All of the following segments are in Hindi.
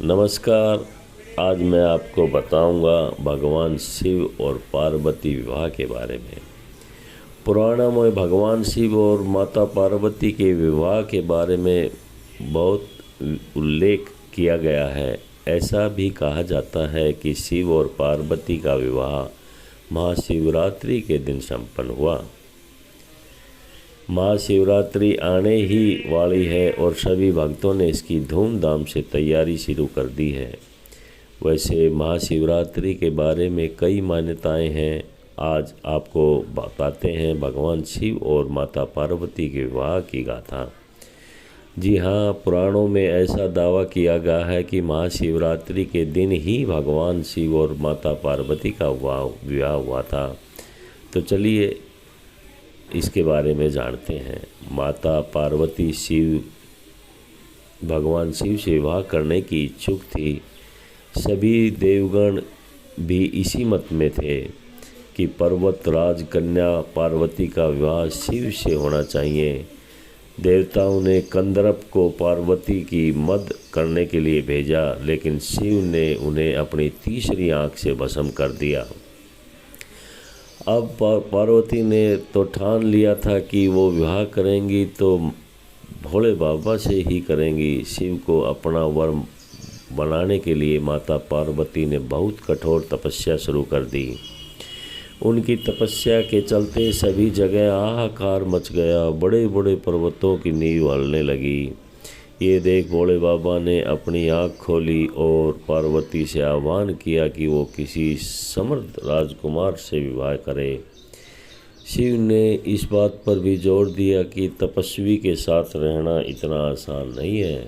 नमस्कार। आज मैं आपको बताऊंगा भगवान शिव और पार्वती विवाह के बारे में। पुराणों में भगवान शिव और माता पार्वती के विवाह के बारे में बहुत उल्लेख किया गया है। ऐसा भी कहा जाता है कि शिव और पार्वती का विवाह महाशिवरात्रि के दिन संपन्न हुआ। महाशिवरात्रि आने ही वाली है और सभी भक्तों ने इसकी धूमधाम से तैयारी शुरू कर दी है। वैसे महाशिवरात्रि के बारे में कई मान्यताएं हैं। आज आपको बताते हैं भगवान शिव और माता पार्वती के विवाह की गाथा। जी हाँ, पुराणों में ऐसा दावा किया गया है कि महाशिवरात्रि के दिन ही भगवान शिव और माता पार्वती का विवाह हुआ था। तो चलिए इसके बारे में जानते हैं। माता पार्वती भगवान शिव से विवाह करने की इच्छुक थी। सभी देवगण भी इसी मत में थे कि पर्वतराज कन्या पार्वती का विवाह शिव से होना चाहिए। देवताओं ने कंदर्प को पार्वती की मद करने के लिए भेजा, लेकिन शिव ने उन्हें अपनी तीसरी आंख से भस्म कर दिया। अब पार्वती ने तो ठान लिया था कि वो विवाह करेंगी तो भोले बाबा से ही करेंगी। शिव को अपना वर बनाने के लिए माता पार्वती ने बहुत कठोर तपस्या शुरू कर दी। उनकी तपस्या के चलते सभी जगह हाहाकार मच गया। बड़े बड़े पर्वतों की नींव हिलने लगी। ये देख भोले बाबा ने अपनी आँख खोली और पार्वती से आह्वान किया कि वो किसी समर्थ राजकुमार से विवाह करे। शिव ने इस बात पर भी जोर दिया कि तपस्वी के साथ रहना इतना आसान नहीं है,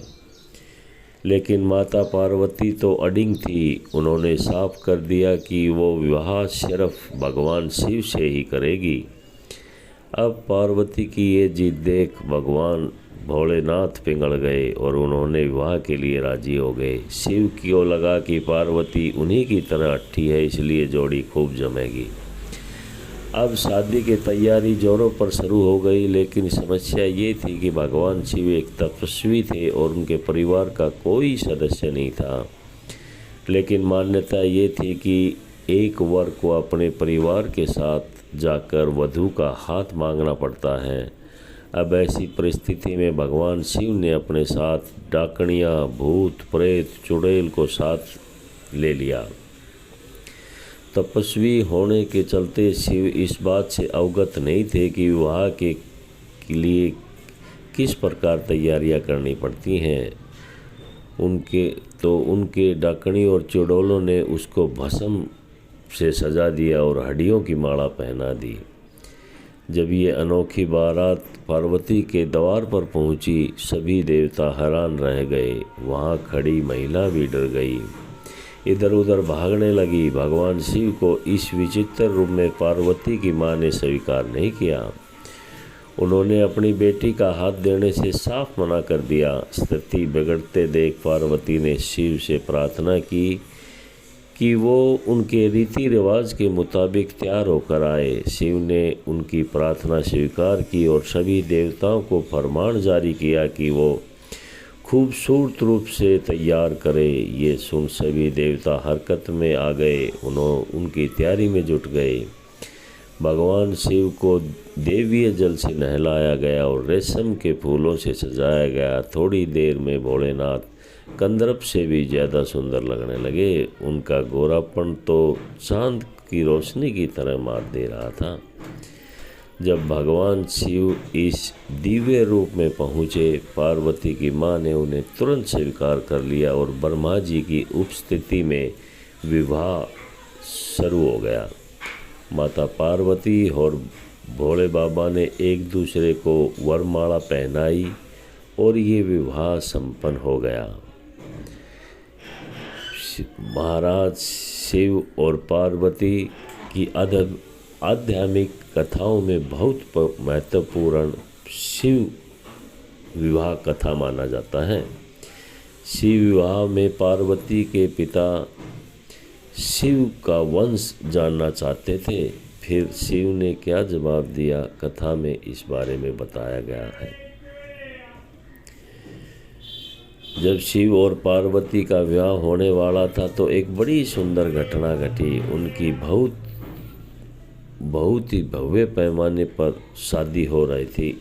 लेकिन माता पार्वती तो अडिग थी। उन्होंने साफ कर दिया कि वो विवाह सिर्फ भगवान शिव से ही करेगी। अब पार्वती की ये जिद देख भगवान भोलेनाथ पिघल गए और उन्होंने विवाह के लिए राजी हो गए। शिव को लगा कि पार्वती उन्हीं की तरह अट्ठी है, इसलिए जोड़ी खूब जमेगी। अब शादी की तैयारी जोरों पर शुरू हो गई, लेकिन समस्या ये थी कि भगवान शिव एक तपस्वी थे और उनके परिवार का कोई सदस्य नहीं था। लेकिन मान्यता ये थी कि एक वर को अपने परिवार के साथ जाकर वधू का हाथ मांगना पड़ता है। अब ऐसी परिस्थिति में भगवान शिव ने अपने साथ डाकणियाँ, भूत प्रेत, चुड़ैल को साथ ले लिया। तपस्वी होने के चलते शिव इस बात से अवगत नहीं थे कि विवाह के लिए किस प्रकार तैयारियां करनी पड़ती हैं। उनके डाकणी और चुड़ैलों ने उसको भस्म से सजा दिया और हड्डियों की माला पहना दी। जब ये अनोखी बारात पार्वती के द्वार पर पहुंची, सभी देवता हैरान रह गए। वहां खड़ी महिला भी डर गई, इधर उधर भागने लगी। भगवान शिव को इस विचित्र रूप में पार्वती की मां ने स्वीकार नहीं किया। उन्होंने अपनी बेटी का हाथ देने से साफ मना कर दिया। स्थिति बिगड़ते देख पार्वती ने शिव से प्रार्थना की कि वो उनके रीति रिवाज के मुताबिक तैयार होकर आए। शिव ने उनकी प्रार्थना स्वीकार की और सभी देवताओं को फरमान जारी किया कि वो खूबसूरत रूप से तैयार करे। ये सुन सभी देवता हरकत में आ गए। उनकी तैयारी में जुट गए। भगवान शिव को देवीय जल से नहलाया गया और रेशम के फूलों से सजाया गया। थोड़ी देर में भोलेनाथ कंदर्प से भी ज़्यादा सुंदर लगने लगे। उनका गोरापन तो चांद की रोशनी की तरह मार दे रहा था। जब भगवान शिव इस दिव्य रूप में पहुँचे, पार्वती की मां ने उन्हें तुरंत स्वीकार कर लिया और ब्रह्मा जी की उपस्थिति में विवाह शुरू हो गया। माता पार्वती और भोले बाबा ने एक दूसरे को वरमाला पहनाई और ये विवाह संपन्न हो गया। महाराज शिव और पार्वती की आध्यात्मिक कथाओं में बहुत महत्वपूर्ण शिव विवाह कथा माना जाता है। शिव विवाह में पार्वती के पिता शिव का वंश जानना चाहते थे। फिर शिव ने क्या जवाब दिया, कथा में इस बारे में बताया गया है। जब शिव और पार्वती का विवाह होने वाला था तो एक बड़ी सुंदर घटना घटी। उनकी बहुत ही भव्य पैमाने पर शादी हो रही थी।